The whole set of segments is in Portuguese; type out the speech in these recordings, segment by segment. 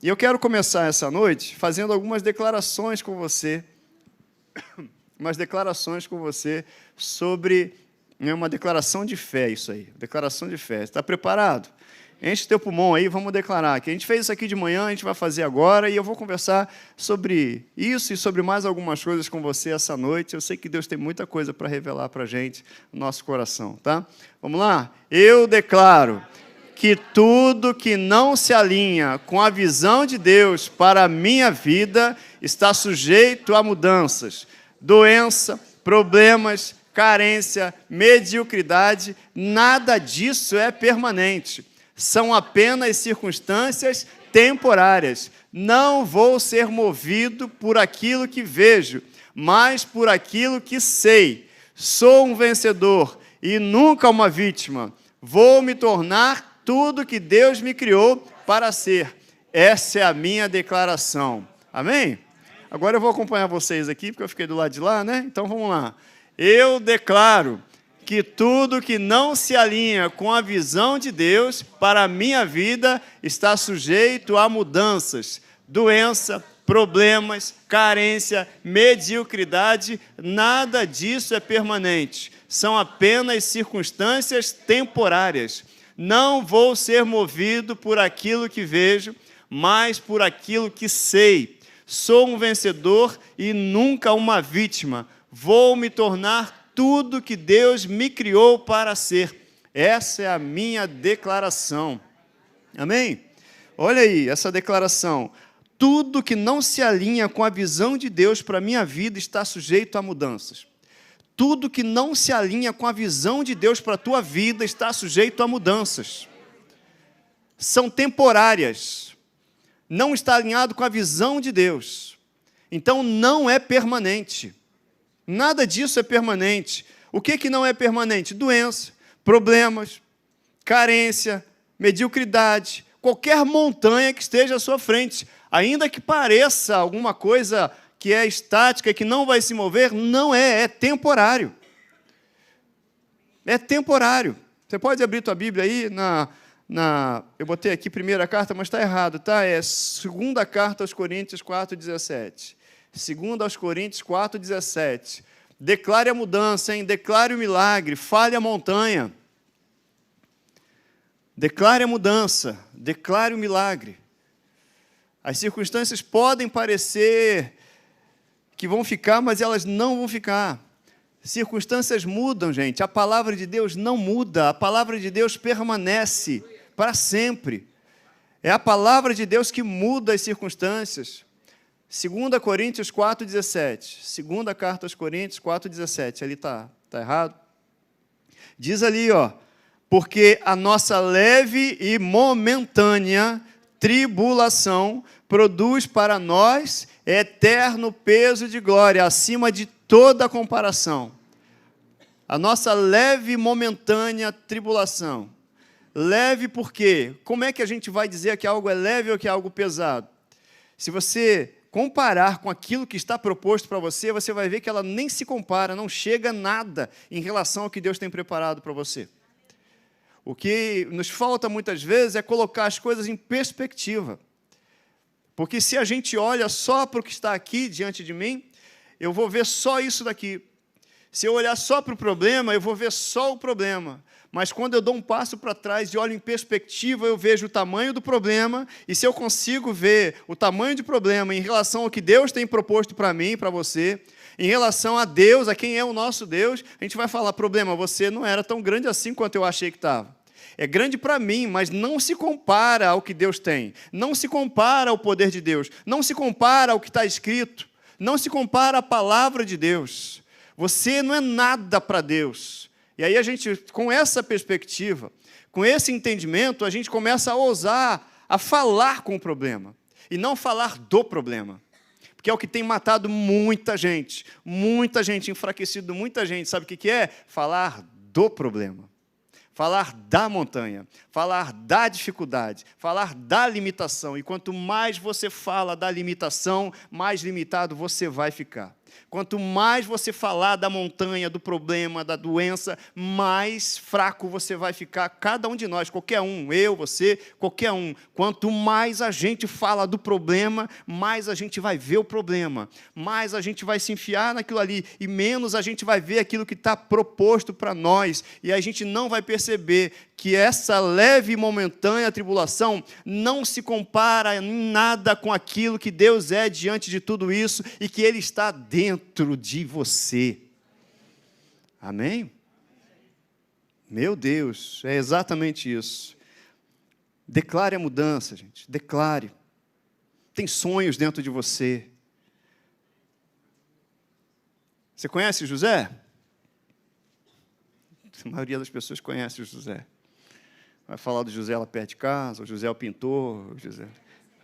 E eu quero começar essa noite fazendo algumas declarações com você, sobre uma declaração de fé, isso aí, declaração de fé. Está preparado? Enche o teu pulmão aí, vamos declarar. Que a gente fez isso aqui de manhã, a gente vai fazer agora, e eu vou conversar sobre isso e sobre mais algumas coisas com você essa noite. Eu sei que Deus tem muita coisa para revelar para a gente no nosso coração, tá? Vamos lá? Eu declaro que tudo que não se alinha com a visão de Deus para a minha vida está sujeito a mudanças, doença, problemas, carência, mediocridade, nada disso é permanente. São apenas circunstâncias temporárias. Não vou ser movido por aquilo que vejo, mas por aquilo que sei. Sou um vencedor e nunca uma vítima. Vou me tornar tudo que Deus me criou para ser. Essa é a minha declaração. Amém? Agora eu vou acompanhar vocês aqui, porque eu fiquei do lado de lá, né? Então vamos lá. Eu declaro que tudo que não se alinha com a visão de Deus para a minha vida está sujeito a mudanças, doença, problemas, carência, mediocridade, nada disso é permanente. São apenas circunstâncias temporárias. Não vou ser movido por aquilo que vejo, mas por aquilo que sei. Sou um vencedor e nunca uma vítima. Vou me tornar tudo que Deus me criou para ser. Essa é a minha declaração. Amém? Olha aí, essa declaração. Tudo que não se alinha com a visão de Deus para a minha vida está sujeito a mudanças. Tudo que não se alinha com a visão de Deus para a tua vida está sujeito a mudanças. São temporárias. Não está alinhado com a visão de Deus. Então, não é permanente. Nada disso é permanente. O que não é permanente? Doença, problemas, carência, mediocridade, qualquer montanha que esteja à sua frente, ainda que pareça alguma coisa que é estática, que não vai se mover, não é, é temporário. É temporário. Você pode abrir tua Bíblia aí, eu botei aqui primeira carta, mas está errado, tá? É segunda carta aos Coríntios 4,17. 2 Coríntios 4,17. Declare a mudança, hein? Declare o milagre, fale a montanha. Declare a mudança, declare o milagre. As circunstâncias podem parecer que vão ficar, mas elas não vão ficar. Circunstâncias mudam, gente. A palavra de Deus não muda. A palavra de Deus permanece para sempre. É a palavra de Deus que muda as circunstâncias. 2 Coríntios 4,17. Segunda carta aos Coríntios 4,17. Ali está errado. Diz ali, ó. Porque a nossa leve e momentânea tribulação produz para nós eterno peso de glória, acima de toda comparação. A nossa leve e momentânea tribulação. Leve por quê? Como é que a gente vai dizer que algo é leve ou que é algo pesado? Se você comparar com aquilo que está proposto para você, você vai ver que ela nem se compara, não chega a nada em relação ao que Deus tem preparado para você. O que nos falta muitas vezes é colocar as coisas em perspectiva. Porque se a gente olha só para o que está aqui diante de mim, eu vou ver só isso daqui. Se eu olhar só para o problema, eu vou ver só o problema. Mas quando eu dou um passo para trás e olho em perspectiva, eu vejo o tamanho do problema, e se eu consigo ver o tamanho do problema em relação ao que Deus tem proposto para mim e para você, em relação a Deus, a quem é o nosso Deus, a gente vai falar, problema, você não era tão grande assim quanto eu achei que estava. É grande para mim, mas não se compara ao que Deus tem. Não se compara ao poder de Deus. Não se compara ao que está escrito. Não se compara à palavra de Deus. Você não é nada para Deus. E aí a gente, com essa perspectiva, com esse entendimento, a gente começa a ousar a falar com o problema. E não falar do problema. Porque é o que tem matado muita gente, enfraquecido muita gente. Sabe o que é? Falar do problema. Falar da montanha, falar da dificuldade, falar da limitação. E quanto mais você fala da limitação, mais limitado você vai ficar. Quanto mais você falar da montanha, do problema, da doença, mais fraco você vai ficar, cada um de nós, qualquer um, eu, você, qualquer um. Quanto mais a gente fala do problema, mais a gente vai ver o problema, mais a gente vai se enfiar naquilo ali, e menos a gente vai ver aquilo que está proposto para nós, e a gente não vai perceber que essa leve e momentânea tribulação não se compara em nada com aquilo que Deus é diante de tudo isso, e que Ele está dentro de você. Amém? Meu Deus, é exatamente isso. Declare a mudança, gente, declare. Tem sonhos dentro de você. Você conhece José? A maioria das pessoas conhece o José. Vai falar do José lá perto de casa, o José é o pintor, o José...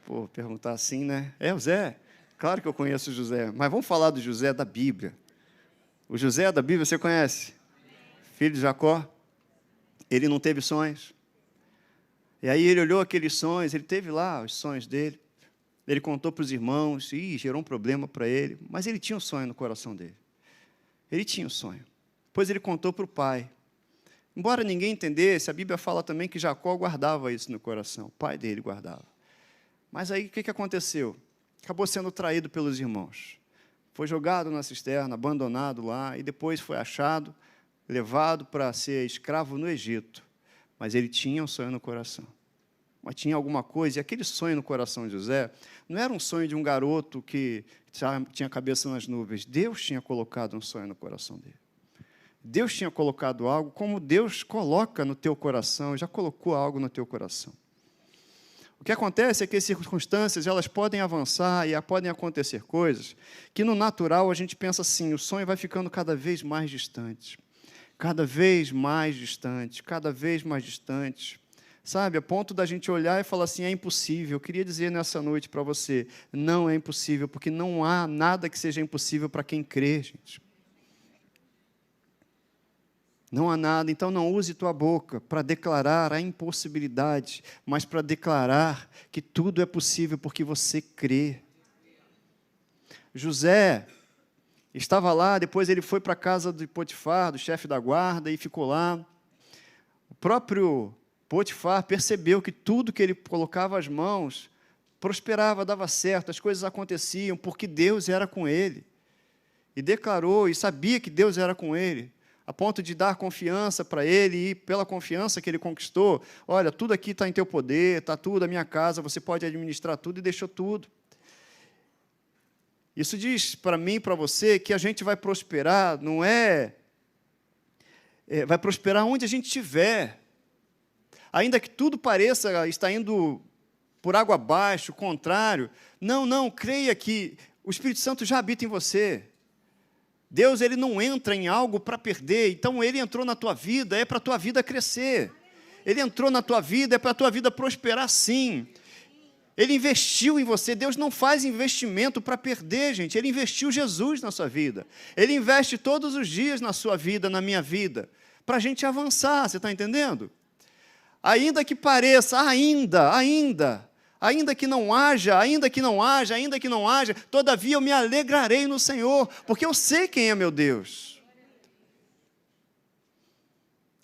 Pô, perguntar assim, né? É o Zé? Claro que eu conheço o José, mas vamos falar do José da Bíblia. O José da Bíblia, você conhece? Filho de Jacó. Ele não teve sonhos. E aí ele olhou aqueles sonhos, ele teve lá os sonhos dele. Ele contou para os irmãos, e gerou um problema para ele, mas ele tinha um sonho no coração dele. Ele tinha um sonho. Depois ele contou para o pai. Embora ninguém entendesse, a Bíblia fala também que Jacó guardava isso no coração, o pai dele guardava. Mas aí o que aconteceu? Acabou sendo traído pelos irmãos. Foi jogado na cisterna, abandonado lá, e depois foi achado, levado para ser escravo no Egito. Mas ele tinha um sonho no coração. Mas tinha alguma coisa, e aquele sonho no coração de José não era um sonho de um garoto que tinha a cabeça nas nuvens. Deus tinha colocado um sonho no coração dele. Deus tinha colocado algo, como Deus coloca no teu coração, já colocou algo no teu coração. O que acontece é que as circunstâncias, elas podem avançar e podem acontecer coisas que no natural a gente pensa assim, o sonho vai ficando cada vez mais distante, cada vez mais distante, cada vez mais distante, sabe, a ponto da gente olhar e falar assim, é impossível. Eu queria dizer nessa noite para você, não é impossível, porque não há nada que seja impossível para quem crê, gente. Não há nada, então não use tua boca para declarar a impossibilidade, mas para declarar que tudo é possível porque você crê. José estava lá, depois ele foi para a casa de Potifar, do chefe da guarda, e ficou lá. O próprio Potifar percebeu que tudo que ele colocava as mãos prosperava, dava certo, as coisas aconteciam, porque Deus era com ele. E declarou, e sabia que Deus era com ele, a ponto de dar confiança para ele, e pela confiança que ele conquistou, olha, tudo aqui está em teu poder, está tudo, a minha casa, você pode administrar tudo, e deixou tudo. Isso diz para mim e para você que a gente vai prosperar, não vai prosperar onde a gente estiver. Ainda que tudo pareça estar indo por água abaixo, o contrário, não, creia que o Espírito Santo já habita em você. Deus, ele não entra em algo para perder, então ele entrou na tua vida, é para a tua vida crescer. Ele entrou na tua vida, é para a tua vida prosperar sim. Ele investiu em você. Deus não faz investimento para perder, gente. Ele investiu Jesus na sua vida. Ele investe todos os dias na sua vida, na minha vida, para a gente avançar, você está entendendo? Ainda que pareça, ainda que não haja, todavia eu me alegrarei no Senhor, porque eu sei quem é meu Deus.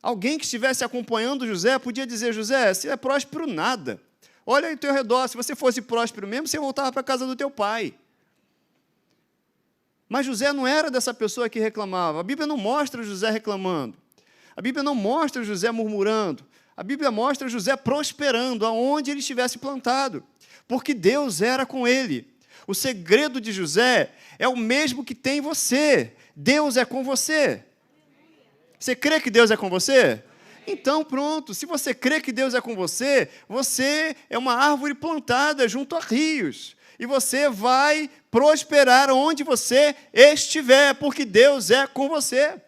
Alguém que estivesse acompanhando José podia dizer, José, você é próspero nada. Olha aí ao teu redor, se você fosse próspero mesmo, você voltava para a casa do teu pai. Mas José não era dessa pessoa que reclamava. A Bíblia não mostra José reclamando. A Bíblia não mostra José murmurando. A Bíblia mostra José prosperando aonde ele estivesse plantado, porque Deus era com ele. O segredo de José é o mesmo que tem você. Deus é com você. Você crê que Deus é com você? Então pronto, se você crê que Deus é com você, você é uma árvore plantada junto a rios. E você vai prosperar onde você estiver, porque Deus é com você.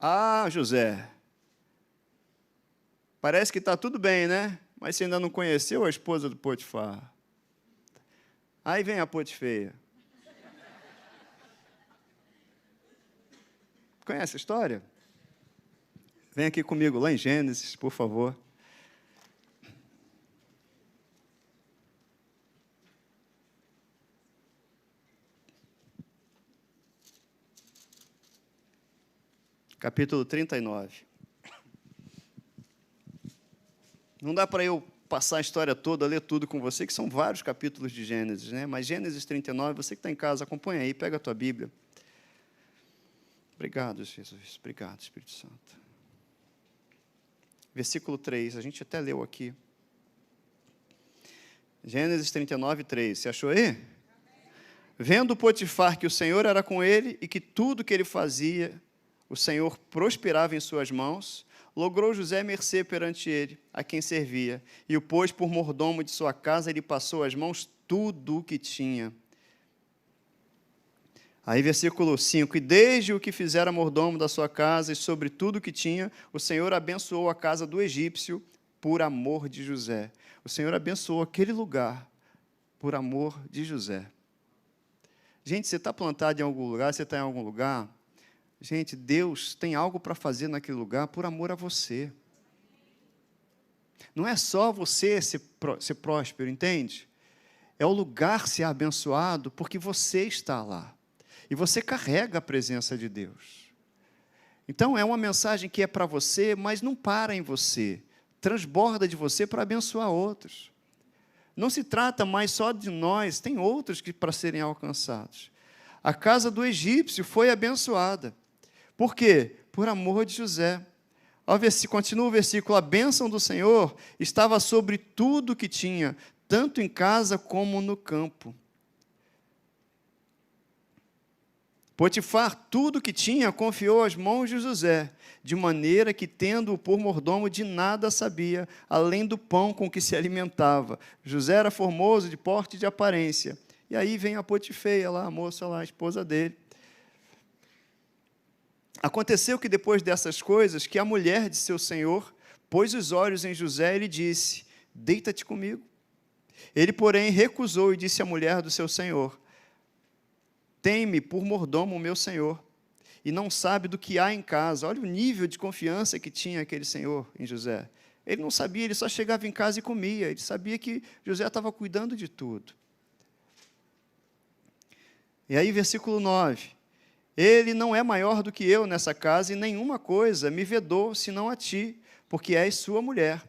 Ah, José, parece que está tudo bem, né? Mas você ainda não conheceu a esposa do Potifar. Aí vem a Potifeia. Conhece a história? Vem aqui comigo, lá em Gênesis, por favor. capítulo 39. Não dá para eu passar a história toda, ler tudo com você, que são vários capítulos de Gênesis, né? Mas Gênesis 39, você que está em casa, acompanha aí, pega a tua Bíblia. Obrigado, Jesus. Obrigado, Espírito Santo. Versículo 3, a gente até leu aqui. Gênesis 39, 3. Você achou aí? Vendo Potifar que o Senhor era com ele e que tudo que ele fazia, o Senhor prosperava em suas mãos, logrou José mercê perante ele, a quem servia, e o pôs por mordomo de sua casa, e lhe passou às mãos tudo o que tinha. Aí, versículo 5, e desde o que fizera mordomo da sua casa, e sobre tudo o que tinha, o Senhor abençoou a casa do egípcio, por amor de José. O Senhor abençoou aquele lugar, por amor de José. Gente, você está plantado em algum lugar, você está em algum lugar, gente, Deus tem algo para fazer naquele lugar por amor a você. Não é só você ser próspero, entende? É o lugar ser abençoado porque você está lá. E você carrega a presença de Deus. Então, é uma mensagem que é para você, mas não para em você. Transborda de você para abençoar outros. Não se trata mais só de nós, tem outros que para serem alcançados. A casa do egípcio foi abençoada. Por quê? Por amor de José. Continua o versículo, a bênção do Senhor estava sobre tudo que tinha, tanto em casa como no campo. Potifar, tudo que tinha, confiou às mãos de José, de maneira que, tendo-o por mordomo, de nada sabia, além do pão com que se alimentava. José era formoso, de porte e de aparência. E aí vem a Potifeia, lá, a moça lá, a esposa dele. Aconteceu que, depois dessas coisas, que a mulher de seu senhor pôs os olhos em José e lhe disse, deita-te comigo. Ele, porém, recusou e disse à mulher do seu senhor, tem-me por mordomo o meu senhor, e não sabe do que há em casa. Olha o nível de confiança que tinha aquele senhor em José. Ele não sabia, ele só chegava em casa e comia. Ele sabia que José estava cuidando de tudo. E aí, versículo 9. Ele não é maior do que eu nessa casa, e nenhuma coisa me vedou, senão a ti, porque és sua mulher.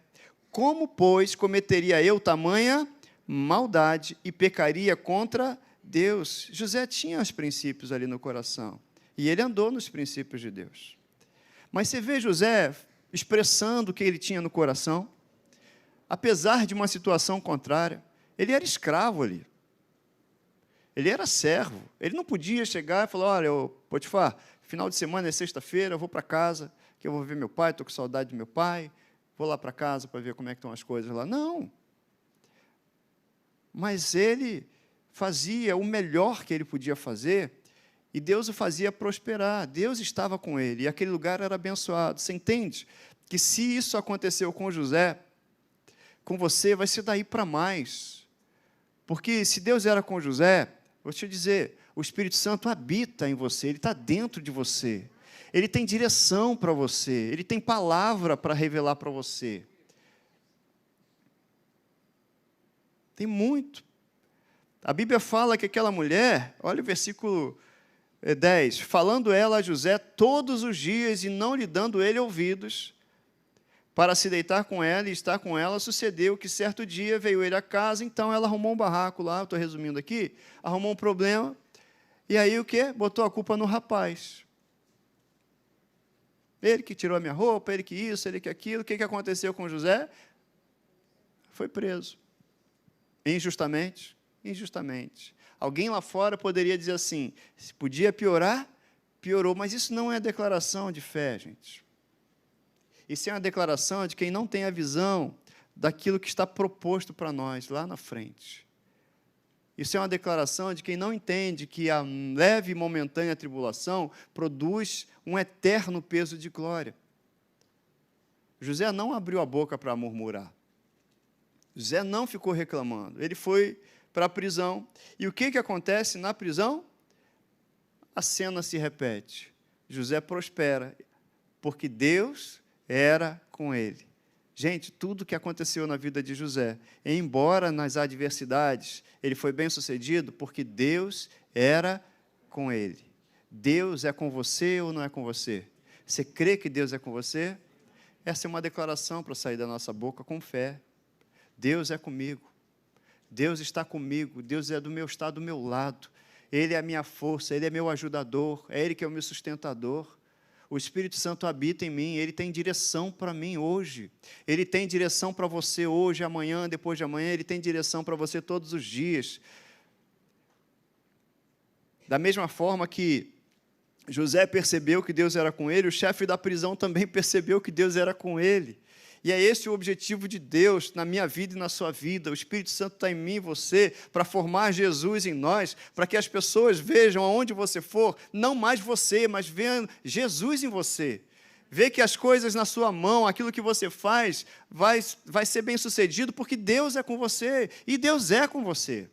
Como, pois, cometeria eu tamanha maldade e pecaria contra Deus? José tinha os princípios ali no coração, e ele andou nos princípios de Deus. Mas você vê José expressando o que ele tinha no coração, apesar de uma situação contrária. Ele era escravo ali, ele era servo, ele não podia chegar e falar, olha, Potifar, final de semana é sexta-feira, eu vou para casa, que eu vou ver meu pai, estou com saudade do meu pai, vou lá para casa para ver como é que estão as coisas lá. Não, mas ele fazia o melhor que ele podia fazer, e Deus o fazia prosperar. Deus estava com ele, e aquele lugar era abençoado. Você entende que se isso aconteceu com José, com você vai ser daí para mais. Porque se Deus era com José, vou te dizer, o Espírito Santo habita em você, ele está dentro de você. Ele tem direção para você, ele tem palavra para revelar para você. Tem muito. A Bíblia fala que aquela mulher, olha o versículo 10, falando ela a José todos os dias e não lhe dando ele ouvidos, para se deitar com ela e estar com ela, sucedeu que certo dia veio ele a casa, então ela arrumou um barraco lá, estou resumindo aqui, arrumou um problema, e aí o quê? Botou a culpa no rapaz. Ele que tirou a minha roupa, ele que isso, ele que aquilo. O que aconteceu com José? Foi preso. Injustamente. Injustamente. Alguém lá fora poderia dizer assim, se podia piorar, piorou, mas isso não é declaração de fé, gente. Isso é uma declaração de quem não tem a visão daquilo que está proposto para nós lá na frente. Isso é uma declaração de quem não entende que a leve e momentânea tribulação produz um eterno peso de glória. José não abriu a boca para murmurar. José não ficou reclamando. Ele foi para a prisão. E o que acontece na prisão? A cena se repete. José prospera, porque Deus era com ele. Gente, tudo que aconteceu na vida de José, embora nas adversidades, ele foi bem-sucedido, porque Deus era com ele. Deus é com você ou não é com você? Você crê que Deus é com você? Essa é uma declaração para sair da nossa boca com fé. Deus é comigo. Deus está comigo. Deus está do meu lado. Ele é a minha força, Ele é meu ajudador, é Ele que é o meu sustentador. O Espírito Santo habita em mim, Ele tem direção para mim hoje. Ele tem direção para você hoje, amanhã, depois de amanhã, Ele tem direção para você todos os dias. Da mesma forma que José percebeu que Deus era com ele, o chefe da prisão também percebeu que Deus era com ele. E é esse o objetivo de Deus na minha vida e na sua vida. O Espírito Santo está em mim e você, para formar Jesus em nós, para que as pessoas vejam aonde você for, não mais você, mas vejam Jesus em você. Vê que as coisas na sua mão, aquilo que você faz, vai ser bem sucedido, porque Deus é com você, e Deus é com você.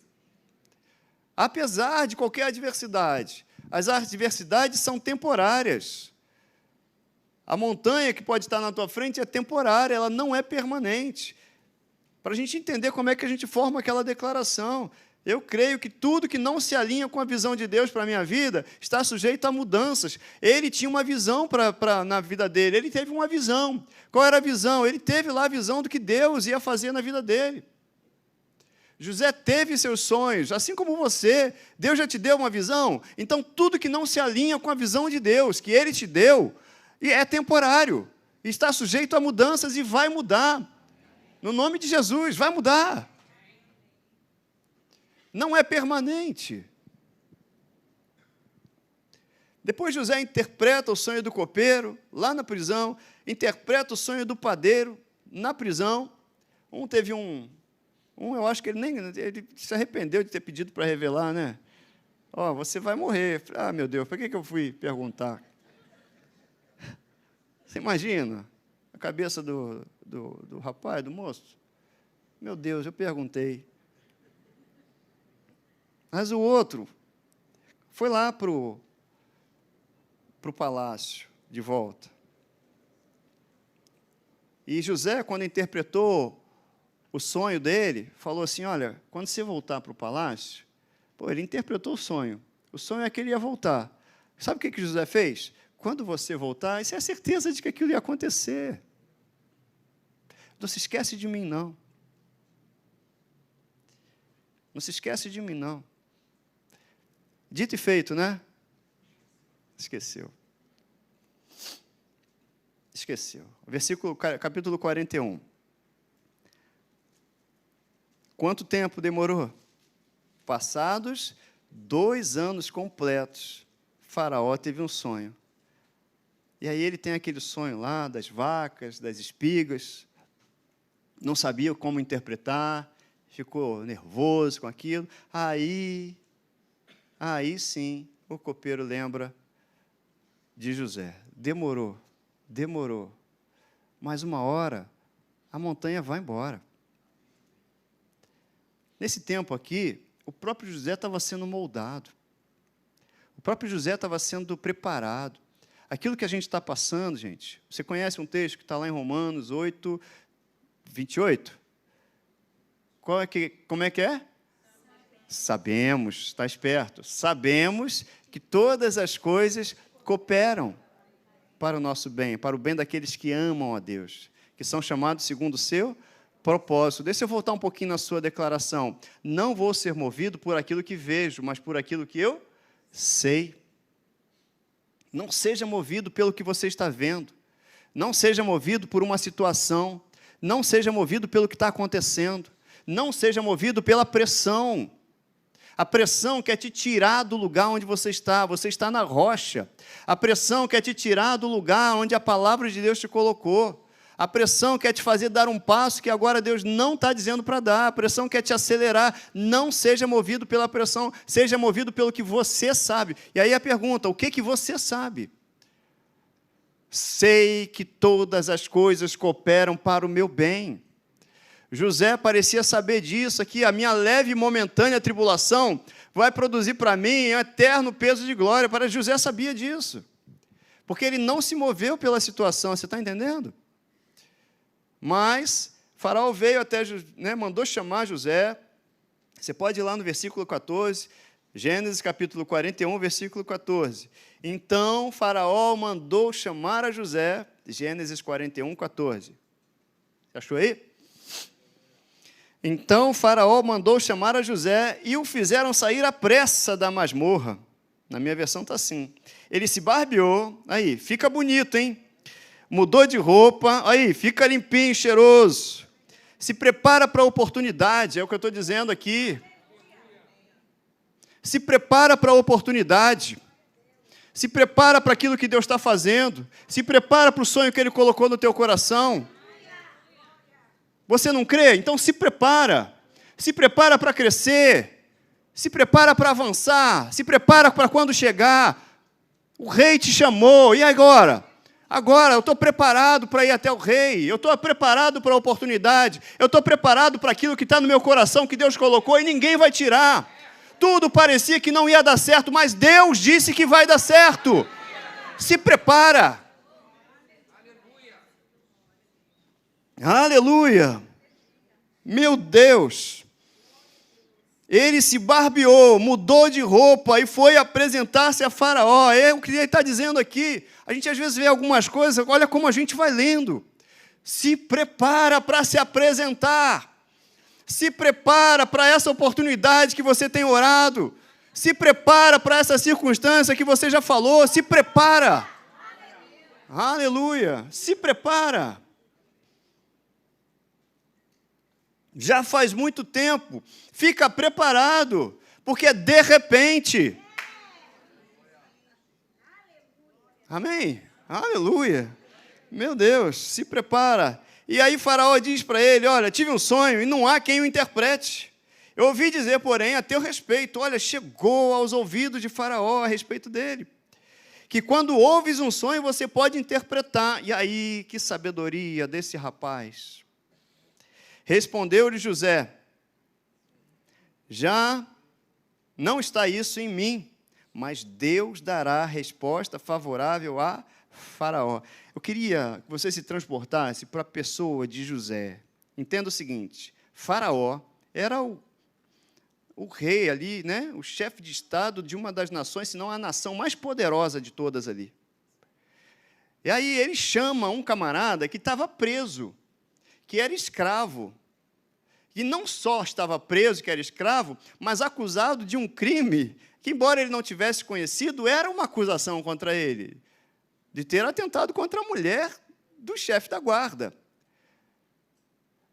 Apesar de qualquer adversidade, as adversidades são temporárias. A montanha que pode estar na tua frente é temporária, ela não é permanente. Para a gente entender como é que a gente forma aquela declaração. Eu creio que tudo que não se alinha com a visão de Deus para a minha vida está sujeito a mudanças. Ele tinha uma visão na vida dele, ele teve uma visão. Qual era a visão? Ele teve lá a visão do que Deus ia fazer na vida dele. José teve seus sonhos, assim como você. Deus já te deu uma visão? Então, tudo que não se alinha com a visão de Deus, que Ele te deu, e é temporário, está sujeito a mudanças e vai mudar. No nome de Jesus, vai mudar. Não é permanente. Depois José interpreta o sonho do copeiro, lá na prisão, interpreta o sonho do padeiro, na prisão. Teve eu acho que ele se arrependeu de ter pedido para revelar, né? Você vai morrer. Ah, meu Deus, por que eu fui perguntar? Você imagina a cabeça do rapaz, do moço? Meu Deus, eu perguntei. Mas o outro foi lá para o palácio, de volta. E José, quando interpretou o sonho dele, falou assim, olha, quando você voltar para o palácio, ele interpretou o sonho. O sonho é que ele ia voltar. Sabe o que José fez? Quando você voltar, isso é a certeza de que aquilo ia acontecer. Não se esquece de mim, não. Não se esquece de mim, não. Dito e feito, né? Esqueceu. Capítulo 41. Quanto tempo demorou? Passados 2 anos completos, Faraó teve um sonho. E aí ele tem aquele sonho lá das vacas, das espigas, não sabia como interpretar, ficou nervoso com aquilo. Aí sim, o copeiro lembra de José. Demorou, mas uma hora a montanha vai embora. Nesse tempo aqui, o próprio José estava sendo moldado, o próprio José estava sendo preparado. Aquilo que a gente está passando, gente, você conhece um texto que está lá em Romanos 8, 28? Como é que é? Sabemos, está esperto. Sabemos que todas as coisas cooperam para o nosso bem, para o bem daqueles que amam a Deus, que são chamados segundo o seu propósito. Deixa eu voltar um pouquinho na sua declaração. Não vou ser movido por aquilo que vejo, mas por aquilo que eu sei. Não seja movido pelo que você está vendo. Não seja movido por uma situação. Não seja movido pelo que está acontecendo. Não seja movido pela pressão. A pressão quer te tirar do lugar onde você está. Você está na rocha. A pressão quer te tirar do lugar onde a palavra de Deus te colocou. A pressão quer te fazer dar um passo que agora Deus não está dizendo para dar. A pressão quer te acelerar. Não seja movido pela pressão, seja movido pelo que você sabe. E aí a pergunta, o que você sabe? Sei que todas as coisas cooperam para o meu bem. José parecia saber disso aqui. A minha leve e momentânea tribulação vai produzir para mim um eterno peso de glória. Para José sabia disso. Porque ele não se moveu pela situação, você está entendendo? Mas Faraó veio até, mandou chamar José. Você pode ir lá no versículo 14, Gênesis capítulo 41, versículo 14. Então Faraó mandou chamar a José, Gênesis 41, 14. Achou aí? Então Faraó mandou chamar a José e o fizeram sair à pressa da masmorra. Na minha versão está assim. Ele se barbeou, aí, fica bonito, hein? Mudou de roupa, aí, fica limpinho, cheiroso. Se prepara para a oportunidade, é o que eu estou dizendo aqui. Se prepara para a oportunidade. Se prepara para aquilo que Deus está fazendo. Se prepara para o sonho que Ele colocou no teu coração. Você não crê? Então se prepara. Se prepara para crescer. Se prepara para avançar. Se prepara para quando chegar. O rei te chamou. E agora? Agora eu estou preparado para ir até o rei. Eu estou preparado para a oportunidade. Eu estou preparado para aquilo que está no meu coração, que Deus colocou, e ninguém vai tirar. Tudo parecia que não ia dar certo, mas Deus disse que vai dar certo. Se prepara. Aleluia. Meu Deus. Ele se barbeou, mudou de roupa e foi apresentar-se a Faraó. É o que ele está dizendo aqui. A gente às vezes vê algumas coisas, olha como a gente vai lendo. Se prepara para se apresentar. Se prepara para essa oportunidade que você tem orado. Se prepara para essa circunstância que você já falou. Se prepara. Aleluia. Se prepara. Já faz muito tempo. Fica preparado, porque é de repente. Amém? Aleluia. Meu Deus, se prepara. E aí Faraó diz para ele, olha, tive um sonho e não há quem o interprete. Eu ouvi dizer, porém, a teu respeito, olha, chegou aos ouvidos de Faraó a respeito dele, que quando ouves um sonho, você pode interpretar. E aí, que sabedoria desse rapaz. Respondeu-lhe José, já não está isso em mim, mas Deus dará resposta favorável a Faraó. Eu queria que você se transportasse para a pessoa de José. Entenda o seguinte, Faraó era o rei ali, né? O chefe de estado de uma das nações, se não a nação mais poderosa de todas ali. E aí ele chama um camarada que estava preso, que era escravo. E não só estava preso, que era escravo, mas acusado de um crime que, embora ele não tivesse conhecido, era uma acusação contra ele, de ter atentado contra a mulher do chefe da guarda.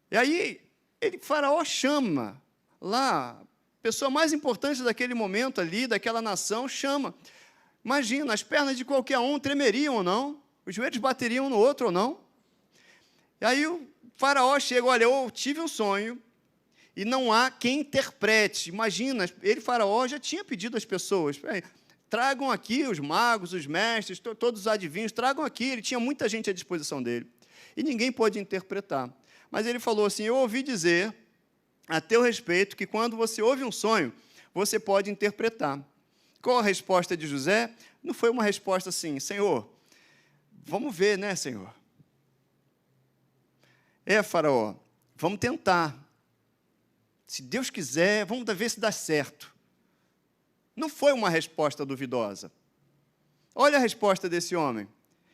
E aí, Faraó chama lá, a pessoa mais importante daquele momento ali, daquela nação, chama. Imagina, as pernas de qualquer um tremeriam ou não, os joelhos bateriam no outro ou não. E aí o Faraó chega, olha, eu tive um sonho, e não há quem interprete. Imagina, Faraó, já tinha pedido às pessoas, tragam aqui os magos, os mestres, todos os adivinhos, tragam aqui. Ele tinha muita gente à disposição dele. E ninguém pôde interpretar. Mas ele falou assim, eu ouvi dizer, a teu respeito, que quando você ouve um sonho, você pode interpretar. Qual a resposta de José? Não foi uma resposta assim, Senhor, vamos ver, né, Senhor? Faraó, vamos tentar. Se Deus quiser, vamos ver se dá certo. Não foi uma resposta duvidosa. Olha a resposta desse homem.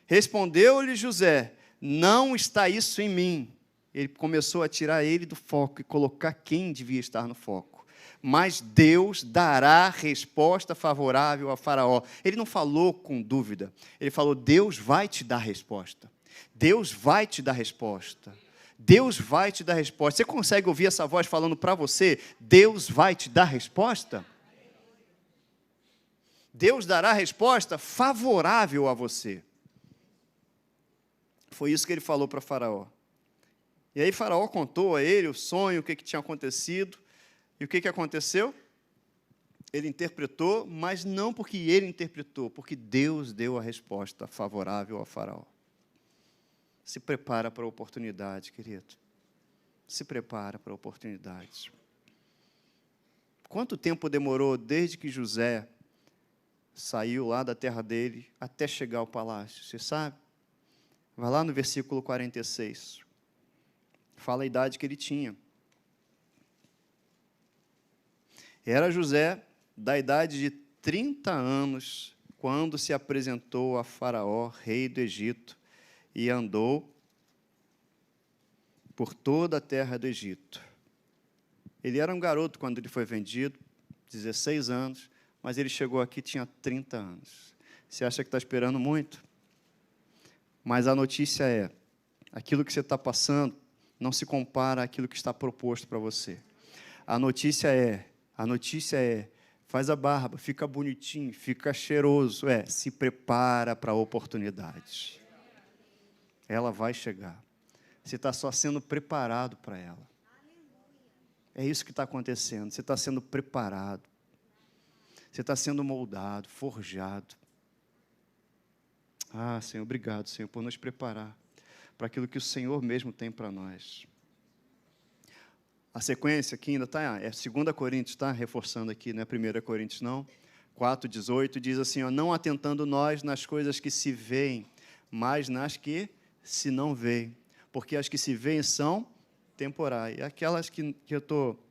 Respondeu-lhe José, não está isso em mim. Ele começou a tirar ele do foco e colocar quem devia estar no foco. Mas Deus dará resposta favorável a Faraó. Ele não falou com dúvida. Ele falou, Deus vai te dar resposta. Deus vai te dar resposta. Deus vai te dar resposta. Você consegue ouvir essa voz falando para você? Deus vai te dar resposta? Deus dará resposta favorável a você. Foi isso que ele falou para Faraó. E aí Faraó contou a ele o sonho, o que tinha acontecido. E o que aconteceu? Ele interpretou, mas não porque ele interpretou, porque Deus deu a resposta favorável a Faraó. Se prepara para a oportunidade, querido. Se prepara para a oportunidade. Quanto tempo demorou desde que José saiu lá da terra dele até chegar ao palácio? Você sabe? Vai lá no versículo 46. Fala a idade que ele tinha. Era José da idade de 30 anos, quando se apresentou a Faraó, rei do Egito, e andou por toda a terra do Egito. Ele era um garoto quando ele foi vendido, 16 anos, mas ele chegou aqui e tinha 30 anos. Você acha que está esperando muito? Mas a notícia é, aquilo que você está passando não se compara àquilo que está proposto para você. A notícia é, faz a barba, fica bonitinho, fica cheiroso, se prepara para a oportunidade. Ela vai chegar. Você está só sendo preparado para ela. É isso que está acontecendo. Você está sendo preparado. Você está sendo moldado, forjado. Ah, Senhor, obrigado, Senhor, por nos preparar para aquilo que o Senhor mesmo tem para nós. A sequência aqui ainda está, é 2 Coríntios, está reforçando aqui, não é 1 Coríntios não, 4:18, diz assim, não atentando nós nas coisas que se veem, mas nas que se não veem, porque as que se veem são temporais, e aquelas que eu estou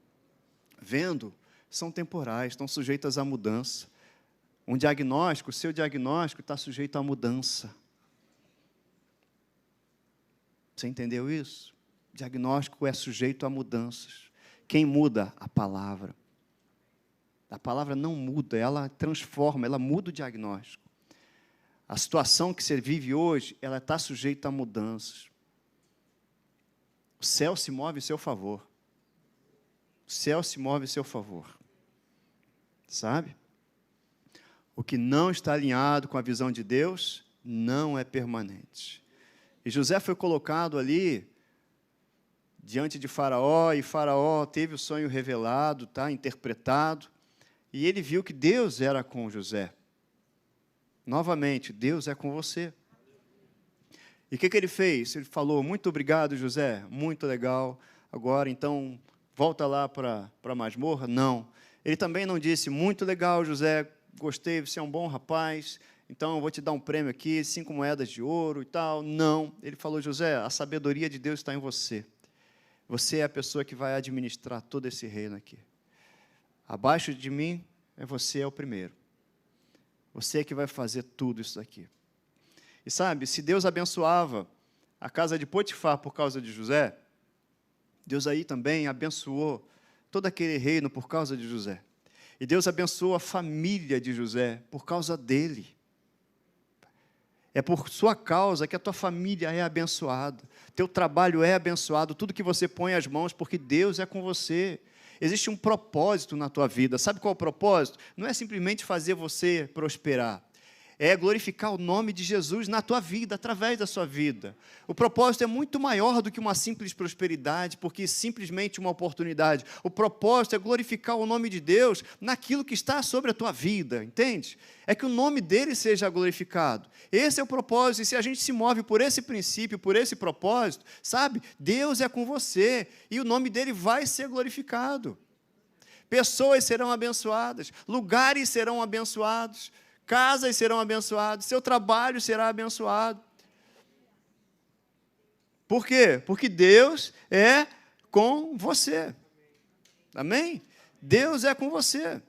vendo são temporais, estão sujeitas à mudança. Um diagnóstico, o seu diagnóstico está sujeito à mudança. Você entendeu isso? O diagnóstico é sujeito a mudanças. Quem muda? A palavra. A palavra não muda, ela transforma, ela muda o diagnóstico. A situação que você vive hoje, ela está sujeita a mudanças. O céu se move em seu favor. O céu se move em seu favor. Sabe? O que não está alinhado com a visão de Deus, não é permanente. E José foi colocado ali, diante de Faraó, e Faraó teve o sonho revelado, interpretado, e ele viu que Deus era com José. Novamente, Deus é com você. E o que ele fez? Ele falou, muito obrigado, José, muito legal, agora então volta lá para a masmorra? Não. Ele também não disse, muito legal, José, gostei, você é um bom rapaz, então eu vou te dar um prêmio aqui, 5 moedas de ouro e tal. Não. Ele falou, José, a sabedoria de Deus está em você. Você é a pessoa que vai administrar todo esse reino aqui. Abaixo de mim, você é o primeiro. Você é que vai fazer tudo isso daqui. E sabe, se Deus abençoava a casa de Potifar por causa de José, Deus aí também abençoou todo aquele reino por causa de José. E Deus abençoou a família de José por causa dele. É por sua causa que a tua família é abençoada. Teu trabalho é abençoado, tudo que você põe as mãos, porque Deus é com você. Existe um propósito na tua vida. Sabe qual é o propósito? Não é simplesmente fazer você prosperar. É glorificar o nome de Jesus na tua vida, através da sua vida. O propósito é muito maior do que uma simples prosperidade, porque simplesmente uma oportunidade. O propósito é glorificar o nome de Deus naquilo que está sobre a tua vida, entende? É que o nome dele seja glorificado. Esse é o propósito, e se a gente se move por esse princípio, por esse propósito, sabe? Deus é com você, e o nome dele vai ser glorificado. Pessoas serão abençoadas, lugares serão abençoados, casas serão abençoadas, seu trabalho será abençoado. Por quê? Porque Deus é com você. Amém? Deus é com você.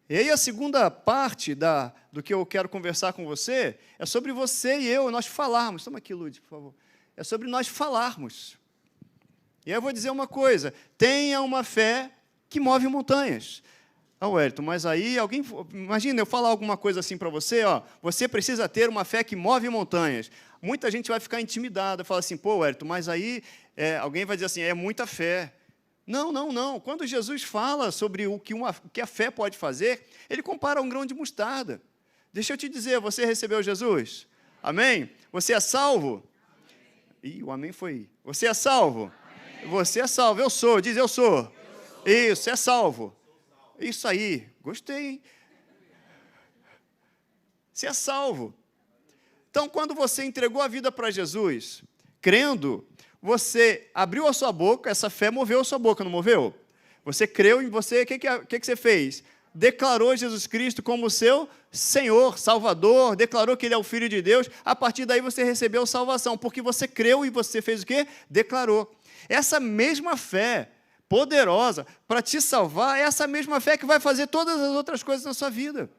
E aí a segunda parte do que eu quero conversar com você é sobre você e eu, nós falarmos. Toma aqui, Lud, por favor. É sobre nós falarmos. E aí eu vou dizer uma coisa, tenha uma fé que move montanhas. Wellington, mas aí alguém... Imagina, eu falar alguma coisa assim para você, você precisa ter uma fé que move montanhas. Muita gente vai ficar intimidada, fala assim, Wellington, mas aí alguém vai dizer assim, é muita fé. Não. Quando Jesus fala sobre o que a fé pode fazer, ele compara um grão de mostarda. Deixa eu te dizer, você recebeu Jesus? Amém? Você é salvo? Ih, o amém foi. Você é salvo? Amém. Você é salvo. Eu sou. Diz, eu sou. Isso, é salvo. Isso aí. Gostei, hein? Você é salvo. Então, quando você entregou a vida para Jesus, crendo, você abriu a sua boca, essa fé moveu a sua boca, não moveu? Você creu em você, o que você fez? Declarou Jesus Cristo como seu Senhor, Salvador, declarou que Ele é o Filho de Deus, a partir daí você recebeu salvação, porque você creu e você fez o quê? Declarou. Essa mesma fé poderosa para te salvar, é essa mesma fé que vai fazer todas as outras coisas na sua vida.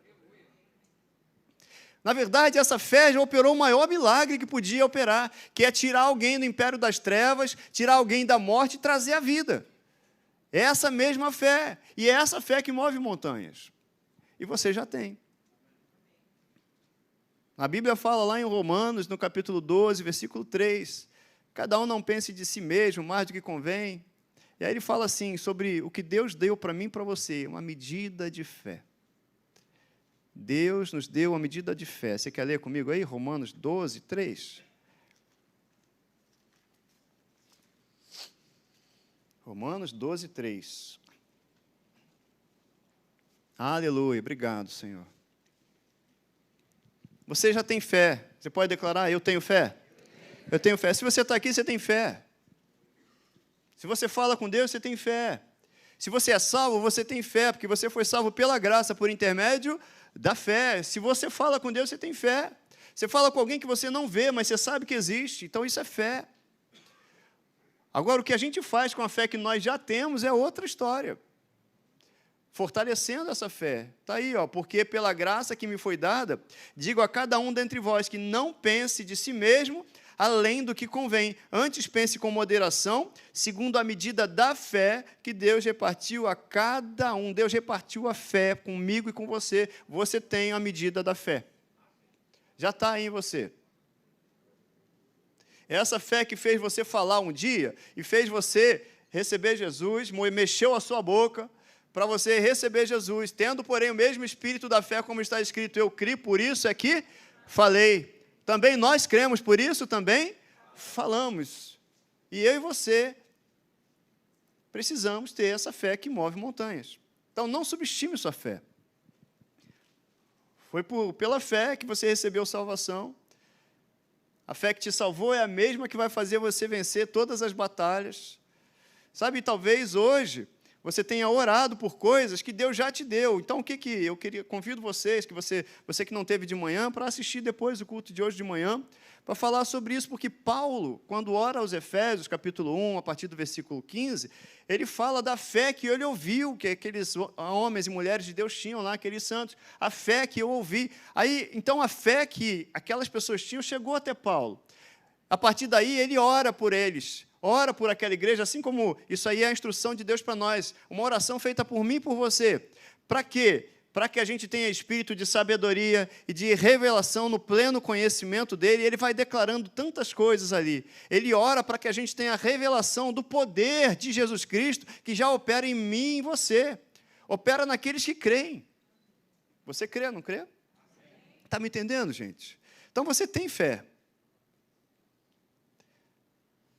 Na verdade, essa fé já operou o maior milagre que podia operar, que é tirar alguém do império das trevas, tirar alguém da morte e trazer a vida. É essa mesma fé, e é essa fé que move montanhas. E você já tem. A Bíblia fala lá em Romanos, no capítulo 12, versículo 3, cada um não pense de si mesmo mais do que convém. E aí ele fala assim, sobre o que Deus deu para mim e para você, uma medida de fé. Deus nos deu uma medida de fé. Você quer ler comigo aí? Romanos 12, 3. Romanos 12, 3. Aleluia, obrigado, Senhor. Você já tem fé. Você pode declarar, eu tenho fé? Eu tenho fé. Se você está aqui, você tem fé. Se você fala com Deus, você tem fé. Se você é salvo, você tem fé, porque você foi salvo pela graça, por intermédio da fé. Se você fala com Deus, você tem fé. Você fala com alguém que você não vê, mas você sabe que existe. Então, isso é fé. Agora, o que a gente faz com a fé que nós já temos é outra história. Fortalecendo essa fé. Está aí, ó, porque pela graça que me foi dada, digo a cada um dentre vós que não pense de si mesmo além do que convém. Antes pense com moderação, segundo a medida da fé que Deus repartiu a cada um. Deus repartiu a fé comigo e com você. Você tem a medida da fé. Já está aí em você. Essa fé que fez você falar um dia e fez você receber Jesus, mexeu a sua boca para você receber Jesus, tendo, porém, o mesmo espírito da fé, como está escrito, eu criei, por isso é que falei. Também nós cremos, por isso também falamos. E eu e você precisamos ter essa fé que move montanhas. Então, não subestime sua fé. Foi pela fé que você recebeu salvação. A fé que te salvou é a mesma que vai fazer você vencer todas as batalhas. Sabe, talvez hoje você tenha orado por coisas que Deus já te deu. Então, o que eu convido vocês, que você que não teve de manhã, para assistir depois o culto de hoje de manhã, para falar sobre isso, porque Paulo, quando ora aos Efésios, capítulo 1, a partir do versículo 15, ele fala da fé que ele ouviu, que aqueles homens e mulheres de Deus tinham lá, aqueles santos, a fé que eu ouvi. Aí, então, a fé que aquelas pessoas tinham chegou até Paulo. A partir daí, ele ora por eles, ora por aquela igreja, assim como isso aí é a instrução de Deus para nós, uma oração feita por mim e por você. Para quê? Para que a gente tenha espírito de sabedoria e de revelação no pleno conhecimento dele. Ele vai declarando tantas coisas ali. Ele ora para que a gente tenha a revelação do poder de Jesus Cristo, que já opera em mim e em você. Opera naqueles que creem. Você crê, não crê? Está me entendendo, gente? Então, você tem fé.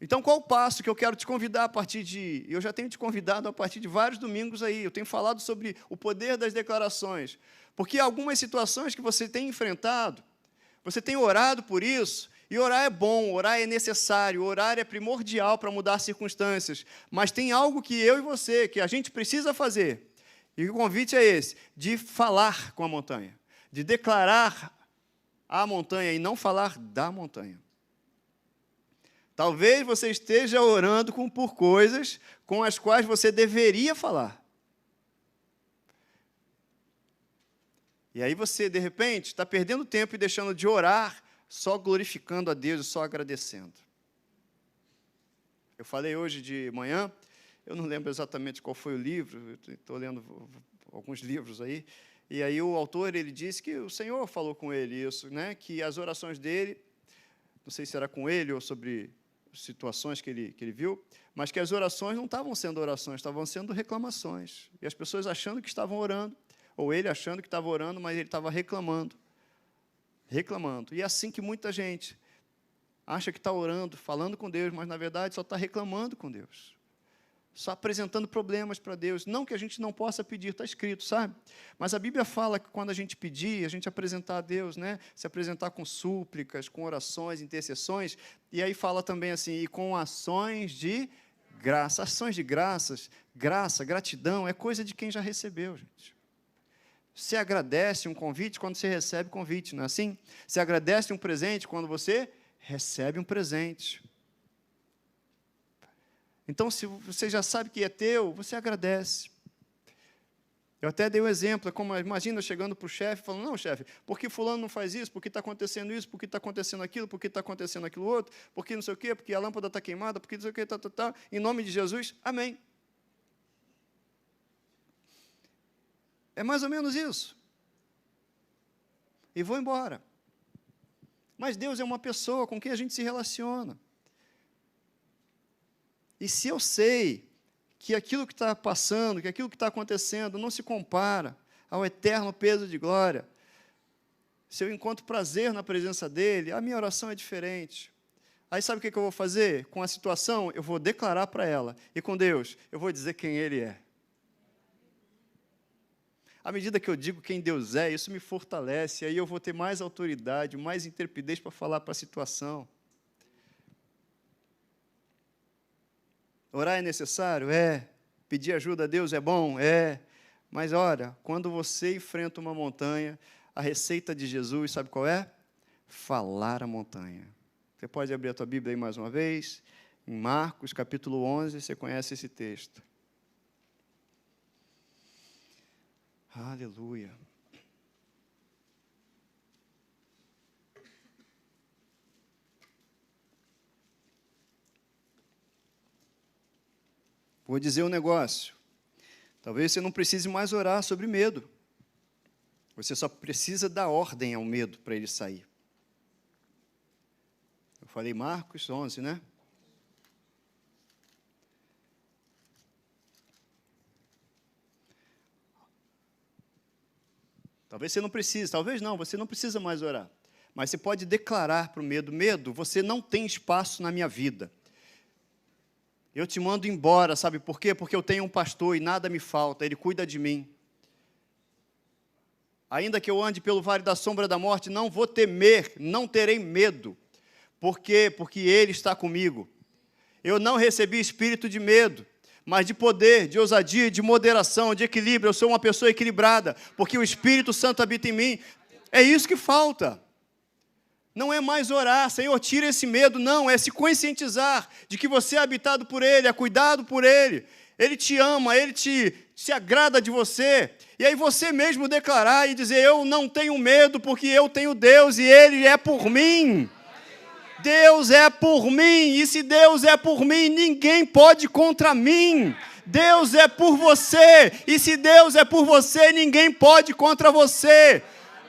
Então, qual o passo que eu quero te convidar a partir de... Eu já tenho te convidado a partir de vários domingos aí. Eu tenho falado sobre o poder das declarações. Porque algumas situações que você tem enfrentado, você tem orado por isso, e orar é bom, orar é necessário, orar é primordial para mudar circunstâncias. Mas tem algo que eu e você, que a gente precisa fazer. E o convite é esse, de falar com a montanha. De declarar a montanha e não falar da montanha. Talvez você esteja orando por coisas com as quais você deveria falar. E aí você, de repente, está perdendo tempo e deixando de orar, só glorificando a Deus e só agradecendo. Eu falei hoje de manhã, eu não lembro exatamente qual foi o livro, estou lendo alguns livros aí, e aí o autor ele disse que o Senhor falou com ele isso, né, que as orações dele, não sei se era com ele ou sobre situações que ele viu, mas que as orações não estavam sendo orações, estavam sendo reclamações. E as pessoas achando que estavam orando, ou ele achando que estava orando, mas ele estava reclamando. Reclamando. E é assim que muita gente acha que está orando, falando com Deus, mas, na verdade, só está reclamando com Deus. Só apresentando problemas para Deus. Não que a gente não possa pedir, está escrito, sabe? Mas a Bíblia fala que quando a gente pedir, a gente apresentar a Deus, né? Se apresentar com súplicas, com orações, intercessões, e aí fala também assim, e com ações de graça. Ações de graças, graça, gratidão, é coisa de quem já recebeu, gente. Você agradece um convite quando você recebe convite, não é assim? Você agradece um presente quando você recebe um presente. Então, se você já sabe que é teu, você agradece. Eu até dei um exemplo, como imagina eu chegando para o chefe, falando, não, chefe, por que fulano não faz isso? Por que está acontecendo isso? Por que está acontecendo aquilo? Por que está acontecendo aquilo outro? Por que não sei o quê? Porque a lâmpada está queimada? Por que não sei o quê? Tá. Em nome de Jesus, amém. É mais ou menos isso. E vou embora. Mas Deus é uma pessoa com quem a gente se relaciona. E se eu sei que aquilo que está passando, que aquilo que está acontecendo não se compara ao eterno peso de glória, se eu encontro prazer na presença dEle, a minha oração é diferente. Aí sabe o que eu vou fazer? Com a situação, eu vou declarar para ela. E com Deus, eu vou dizer quem Ele é. À medida que eu digo quem Deus é, isso me fortalece, aí eu vou ter mais autoridade, mais intrepidez para falar para a situação. Orar é necessário? É. Pedir ajuda a Deus é bom? É. Mas, olha, quando você enfrenta uma montanha, a receita de Jesus, sabe qual é? Falar a montanha. Você pode abrir a tua Bíblia aí mais uma vez, em Marcos, capítulo 11, você conhece esse texto. Aleluia. Vou dizer um negócio. Talvez você não precise mais orar sobre medo. Você só precisa dar ordem ao medo para ele sair. Eu falei Marcos 11, né? Talvez você não precise, talvez não, você não precisa mais orar. Mas você pode declarar para o medo, medo, você não tem espaço na minha vida. Eu te mando embora, sabe por quê? Porque eu tenho um pastor e nada me falta, ele cuida de mim. Ainda que eu ande pelo vale da sombra da morte, não vou temer, não terei medo. Por quê? Porque ele está comigo. Eu não recebi espírito de medo, mas de poder, de ousadia, de moderação, de equilíbrio. Eu sou uma pessoa equilibrada, porque o Espírito Santo habita em mim. É isso que falta. Não é mais orar, Senhor, tira esse medo, não, é se conscientizar de que você é habitado por Ele, é cuidado por Ele. Ele te ama, Ele se agrada de você. E aí você mesmo declarar e dizer, eu não tenho medo porque eu tenho Deus e Ele é por mim. Deus é por mim, e se Deus é por mim, ninguém pode contra mim. Deus é por você, e se Deus é por você, ninguém pode contra você.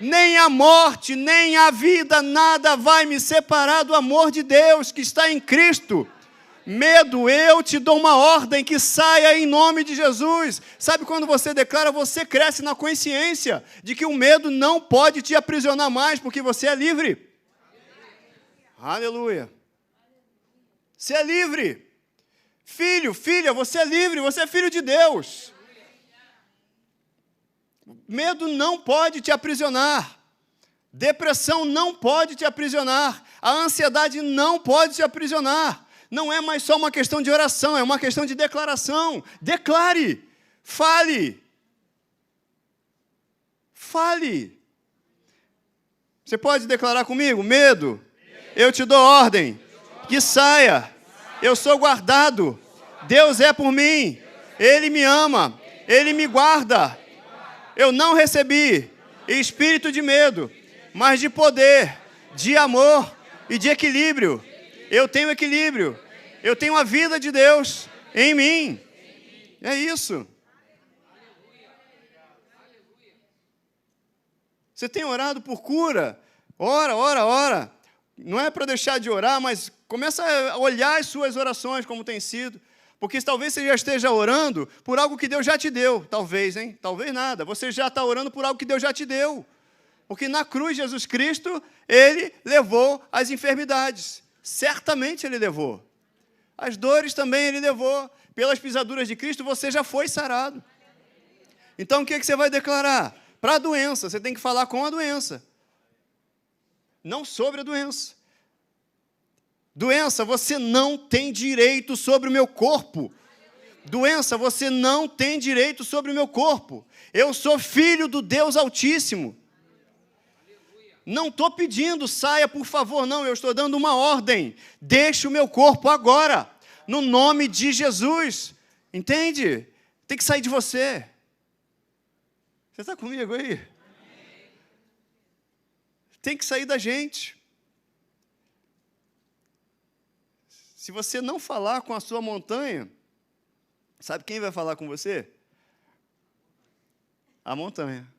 Nem a morte, nem a vida, nada vai me separar do amor de Deus que está em Cristo. Medo, eu te dou uma ordem que saia em nome de Jesus. Sabe quando você declara, você cresce na consciência de que o medo não pode te aprisionar mais, porque você é livre. Aleluia. Você é livre. Filho, filha, você é livre, você é filho de Deus. Medo não pode te aprisionar. Depressão não pode te aprisionar. A ansiedade não pode te aprisionar. Não é mais só uma questão de oração, é uma questão de declaração. Declare. Fale. Fale. Você pode declarar comigo? Medo. Eu te dou ordem. Que saia. Eu sou guardado. Deus é por mim. Ele me ama. Ele me guarda. Eu não recebi espírito de medo, mas de poder, de amor e de equilíbrio. Eu tenho equilíbrio. Eu tenho a vida de Deus em mim. É isso. Você tem orado por cura? Ora, ora, ora. Não é para deixar de orar, mas começa a olhar as suas orações como tem sido. Porque talvez você já esteja orando por algo que Deus já te deu. Talvez, hein? Talvez nada. Você já está orando por algo que Deus já te deu. Porque na cruz, Jesus Cristo, Ele levou as enfermidades. Certamente Ele levou. As dores também Ele levou. Pelas pisaduras de Cristo, você já foi sarado. Então, o que você vai declarar? Para a doença, você tem que falar com a doença. Não sobre a doença. Doença, você não tem direito sobre o meu corpo. Doença, você não tem direito sobre o meu corpo. Eu sou filho do Deus Altíssimo. Não estou pedindo, saia, por favor, não. Eu estou dando uma ordem. Deixe o meu corpo agora. No nome de Jesus. Entende? Tem que sair de você. Você está comigo aí? Tem que sair da gente. Se você não falar com a sua montanha, sabe quem vai falar com você? A montanha.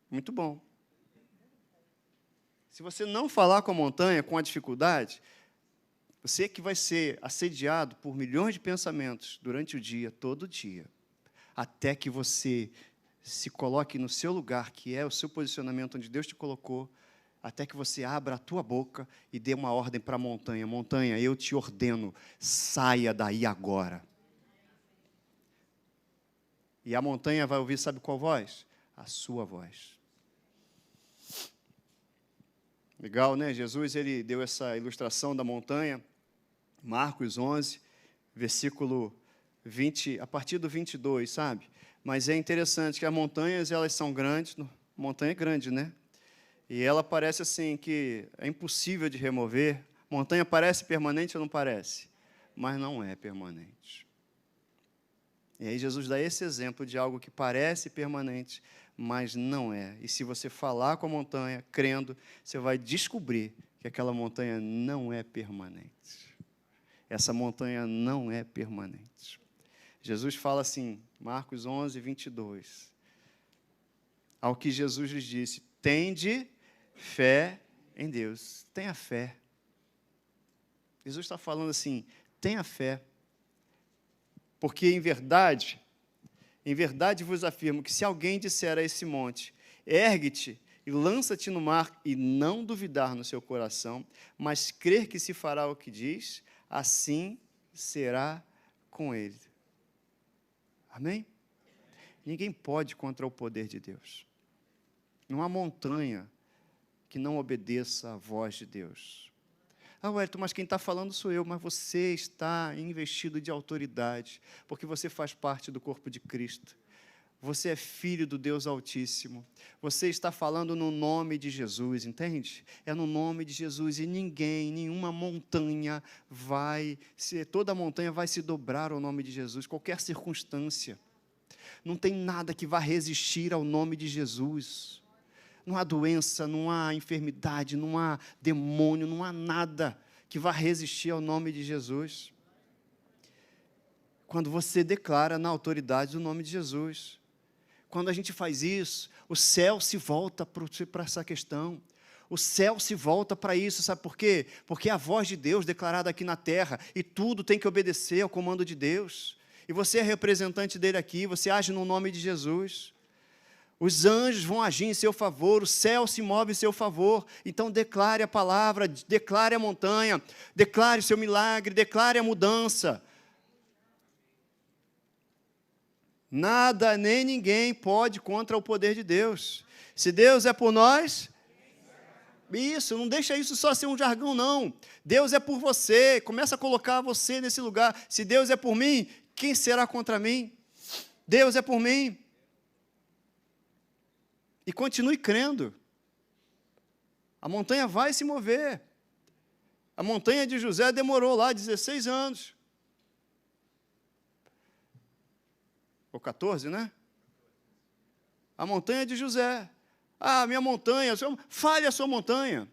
Muito bom. Se você não falar com a montanha, com a dificuldade, você que vai ser assediado por milhões de pensamentos durante o dia, todo dia, até que você se coloque no seu lugar, que é o seu posicionamento onde Deus te colocou, até que você abra a tua boca e dê uma ordem para a montanha. Montanha, eu te ordeno, saia daí agora. E a montanha vai ouvir, sabe qual voz? A sua voz. Legal, né? Jesus, ele deu essa ilustração da montanha, Marcos 11, versículo 20, a partir do 22, sabe? Mas é interessante que as montanhas, elas são grandes, montanha é grande, né? E ela parece assim que é impossível de remover. Montanha parece permanente ou não parece? Mas não é permanente. E aí Jesus dá esse exemplo de algo que parece permanente, mas não é. E se você falar com a montanha, crendo, você vai descobrir que aquela montanha não é permanente. Essa montanha não é permanente. Jesus fala assim, Marcos 11, 22. Ao que Jesus lhes disse, tende fé em Deus. Tenha fé. Jesus está falando assim, tenha fé. Porque, em verdade vos afirmo que se alguém disser a esse monte, ergue-te e lança-te no mar, e não duvidar no seu coração, mas crer que se fará o que diz, assim será com ele. Amém? Ninguém pode contra o poder de Deus. Não há montanha que não obedeça à voz de Deus. Ah, Wellington, mas quem está falando sou eu, mas você está investido de autoridade, porque você faz parte do corpo de Cristo. Você é filho do Deus Altíssimo. Você está falando no nome de Jesus, entende? É no nome de Jesus e nenhuma montanha toda montanha vai se dobrar ao nome de Jesus, qualquer circunstância. Não tem nada que vá resistir ao nome de Jesus. Não há doença, não há enfermidade, não há demônio, não há nada que vá resistir ao nome de Jesus. Quando você declara na autoridade do nome de Jesus. Quando a gente faz isso, o céu se volta para essa questão. O céu se volta para isso, sabe por quê? Porque é a voz de Deus declarada aqui na terra, e tudo tem que obedecer ao comando de Deus. E você é representante dele aqui, você age no nome de Jesus. Os anjos vão agir em seu favor, o céu se move em seu favor. Então declare a palavra, declare a montanha, declare o seu milagre, declare a mudança. Nada nem ninguém pode contra o poder de Deus. Se Deus é por nós, isso, não deixa isso só ser um jargão, não. Deus é por você, começa a colocar você nesse lugar. Se Deus é por mim, quem será contra mim? Deus é por mim. E continue crendo. A montanha vai se mover. A montanha de José demorou lá 16 anos. Ou 14, né? A montanha de José. Ah, minha montanha. Fale a sua montanha.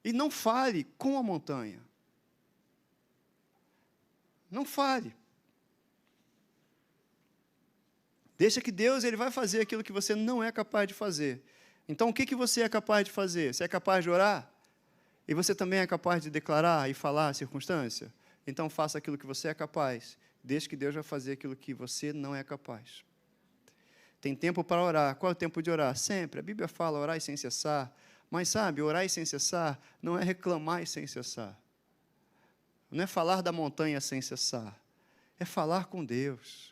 E não fale com a montanha. Não fale. Deixa que Deus ele vai fazer aquilo que você não é capaz de fazer. Então, o que você é capaz de fazer? Você é capaz de orar? E você também é capaz de declarar e falar a circunstância? Então, faça aquilo que você é capaz. Deixa que Deus vai fazer aquilo que você não é capaz. Tem tempo para orar. Qual é o tempo de orar? Sempre. A Bíblia fala orar sem cessar. Mas, sabe, orar sem cessar não é reclamar sem cessar. Não é falar da montanha sem cessar. É falar com Deus.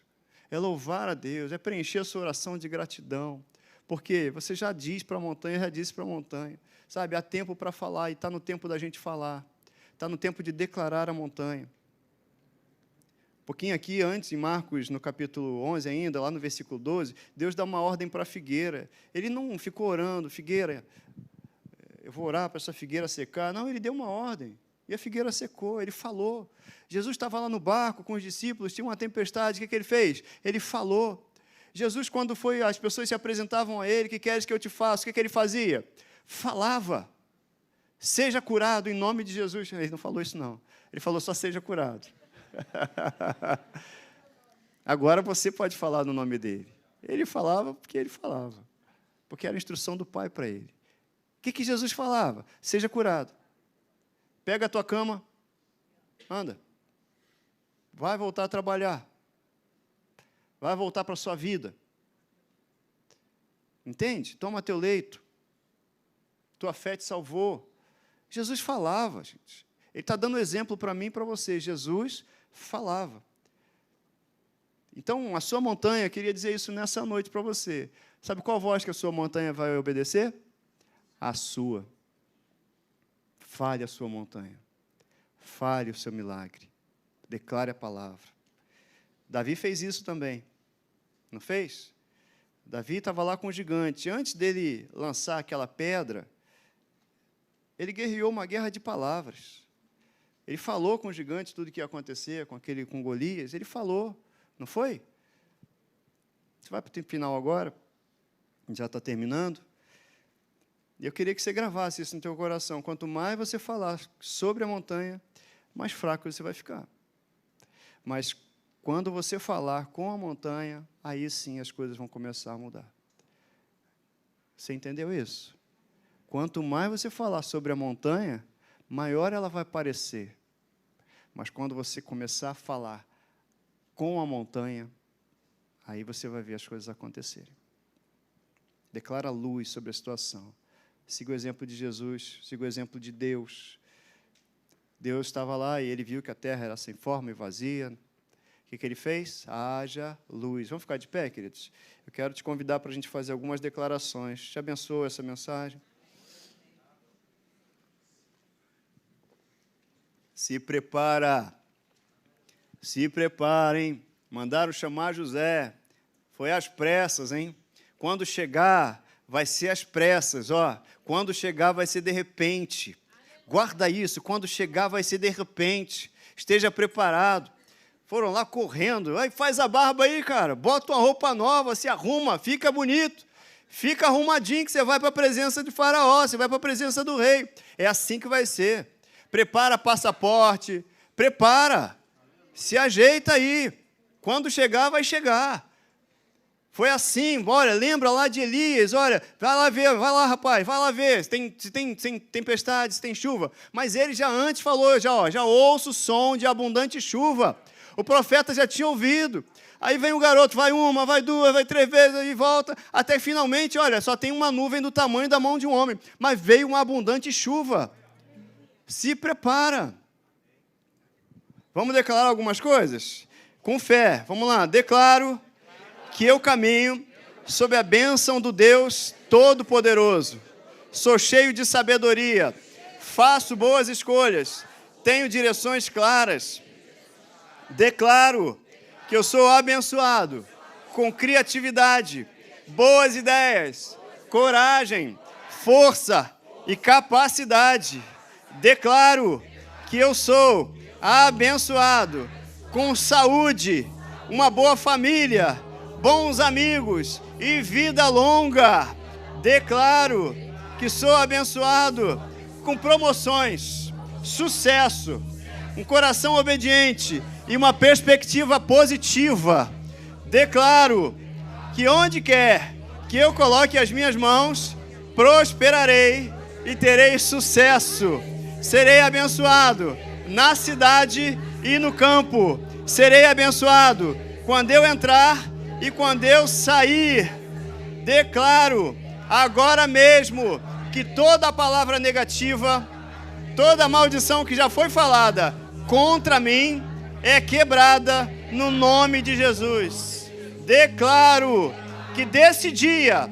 É louvar a Deus, é preencher a sua oração de gratidão, porque você já diz para a montanha, já disse para a montanha, sabe, há tempo para falar, e está no tempo da gente falar, está no tempo de declarar a montanha. Um pouquinho aqui antes, em Marcos, no capítulo 11 ainda, lá no versículo 12, Deus dá uma ordem para a figueira, ele não ficou orando, figueira, eu vou orar para essa figueira secar, não, ele deu uma ordem, E a figueira secou, ele falou. Jesus estava lá no barco com os discípulos, tinha uma tempestade, o que ele fez? Ele falou. Jesus, quando as pessoas se apresentavam a ele, o que queres que eu te faça? O que ele fazia? Falava. Seja curado em nome de Jesus. Ele não falou isso, não. Ele falou só seja curado. Agora você pode falar no nome dele. Ele falava porque ele falava. Porque era a instrução do Pai para ele. O que Jesus falava? Seja curado. Pega a tua cama, anda. Vai voltar a trabalhar. Vai voltar para a sua vida. Entende? Toma teu leito. Tua fé te salvou. Jesus falava, gente. Ele está dando exemplo para mim e para você. Jesus falava. Então, a sua montanha, eu queria dizer isso nessa noite para você. Sabe qual voz que a sua montanha vai obedecer? A sua. Fale a sua montanha. Fale o seu milagre. Declare a palavra. Davi fez isso também. Não fez? Davi estava lá com o gigante. Antes dele lançar aquela pedra, ele guerreou uma guerra de palavras. Ele falou com o gigante tudo o que ia acontecer com Golias. Ele falou. Não foi? Você vai para o final agora. Já está terminando. E eu queria que você gravasse isso no teu coração. Quanto mais você falar sobre a montanha, mais fraco você vai ficar. Mas quando você falar com a montanha, aí sim as coisas vão começar a mudar. Você entendeu isso? Quanto mais você falar sobre a montanha, maior ela vai parecer. Mas quando você começar a falar com a montanha, aí você vai ver as coisas acontecerem. Declara luz sobre a situação. Siga o exemplo de Jesus, siga o exemplo de Deus. Deus estava lá e ele viu que a terra era sem forma e vazia. O que ele fez? Haja luz. Vamos ficar de pé, queridos? Eu quero te convidar para a gente fazer algumas declarações. Te abençoe essa mensagem. Se prepara. Se preparem. Mandaram chamar José. Foi às pressas, hein? Quando chegar, vai ser às pressas, ó. Quando chegar, vai ser de repente. Guarda isso, quando chegar, vai ser de repente. Esteja preparado. Foram lá correndo. Aí faz a barba aí, cara. Bota uma roupa nova, se arruma, fica bonito. Fica arrumadinho que você vai para a presença de Faraó, você vai para a presença do rei. É assim que vai ser. Prepara passaporte, prepara. Se ajeita aí. Quando chegar, vai chegar. Foi assim, olha, lembra lá de Elias, olha, vai lá ver, vai lá, rapaz, vai lá ver, se tem tempestade, se tem chuva. Mas ele já antes falou, já ouço o som de abundante chuva. O profeta já tinha ouvido. Aí vem o garoto, vai uma, vai duas, vai três vezes e volta, até que finalmente, olha, só tem uma nuvem do tamanho da mão de um homem. Mas veio uma abundante chuva. Se prepara. Vamos declarar algumas coisas? Com fé, vamos lá, declaro que eu caminho sob a bênção do Deus Todo-Poderoso. Sou cheio de sabedoria, faço boas escolhas, tenho direções claras. Declaro que eu sou abençoado, com criatividade, boas ideias, coragem, força e capacidade. Declaro que eu sou abençoado, com saúde, uma boa família, bons amigos e vida longa. Declaro que sou abençoado com promoções, sucesso, um coração obediente e uma perspectiva positiva. Declaro que onde quer que eu coloque as minhas mãos, prosperarei e terei sucesso. Serei abençoado na cidade e no campo. Serei abençoado quando eu entrar e quando eu sair. Declaro agora mesmo que toda palavra negativa, toda maldição que já foi falada contra mim é quebrada no nome de Jesus. Declaro que desse dia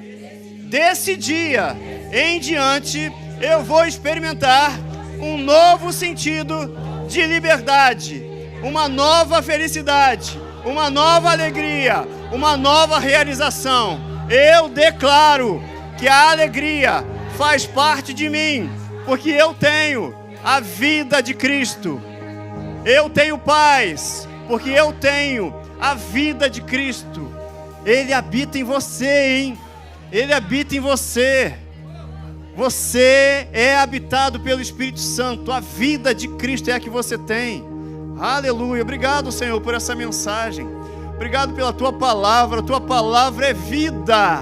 em diante, eu vou experimentar um novo sentido de liberdade, uma nova felicidade, uma nova alegria, uma nova realização. Eu declaro que a alegria faz parte de mim, porque eu tenho a vida de Cristo. Eu tenho paz, porque eu tenho a vida de Cristo. Ele habita em você, hein? Ele habita em você. Você é habitado pelo Espírito Santo. A vida de Cristo é a que você tem. Aleluia. Obrigado, Senhor, por essa mensagem. Obrigado pela Tua palavra. A Tua palavra é vida.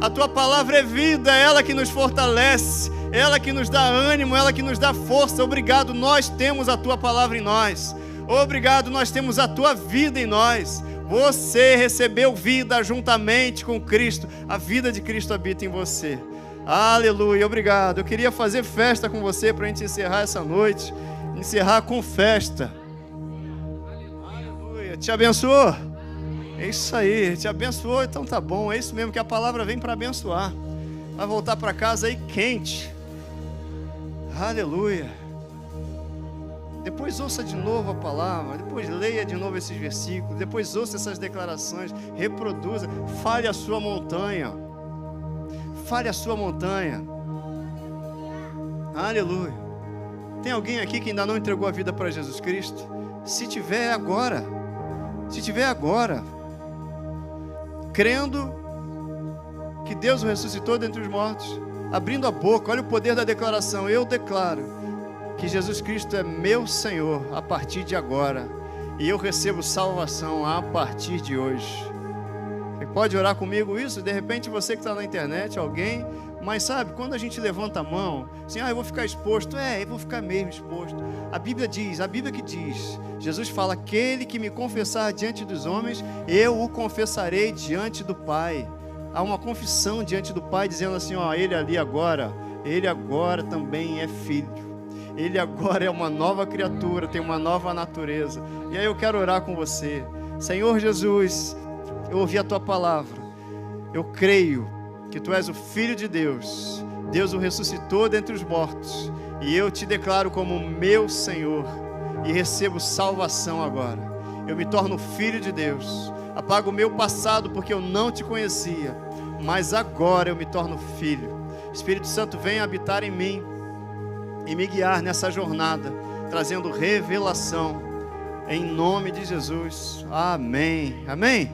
A Tua palavra é vida. É ela que nos fortalece. É ela que nos dá ânimo. É ela que nos dá força. Obrigado. Nós temos a Tua palavra em nós. Obrigado. Nós temos a Tua vida em nós. Você recebeu vida juntamente com Cristo. A vida de Cristo habita em você. Aleluia, obrigado. Eu queria fazer festa com você para a gente encerrar essa noite. Encerrar com festa. Aleluia, te abençoou? É isso aí, te abençoou, então tá bom. É isso mesmo, que a palavra vem para abençoar. Vai voltar para casa aí quente. Aleluia. Depois ouça de novo a palavra, depois leia de novo esses versículos, depois ouça essas declarações, reproduza, fale a sua montanha. Fale a sua montanha. Aleluia. Tem alguém aqui que ainda não entregou a vida para Jesus Cristo? Se tiver, agora. Se tiver, agora. Crendo que Deus o ressuscitou dentre os mortos, abrindo a boca, olha o poder da declaração. Eu declaro que Jesus Cristo é meu Senhor a partir de agora, e eu recebo salvação a partir de hoje. Você pode orar comigo isso? De repente você que está na internet, alguém, mas sabe, quando a gente levanta a mão, assim, eu vou ficar exposto, eu vou ficar mesmo exposto. A Bíblia que diz, Jesus fala, aquele que me confessar diante dos homens, eu o confessarei diante do Pai. Há uma confissão diante do Pai, dizendo assim, ele agora também é filho. Ele agora é uma nova criatura, tem uma nova natureza. E aí eu quero orar com você. Senhor Jesus, eu ouvi a Tua palavra. Eu creio que Tu és o Filho de Deus. Deus o ressuscitou dentre os mortos. E eu Te declaro como meu Senhor. E recebo salvação agora. Eu me torno filho de Deus. Apago o meu passado porque eu não Te conhecia. Mas agora eu me torno filho. Espírito Santo, vem habitar em mim e me guiar nessa jornada, trazendo revelação, em nome de Jesus, amém, amém.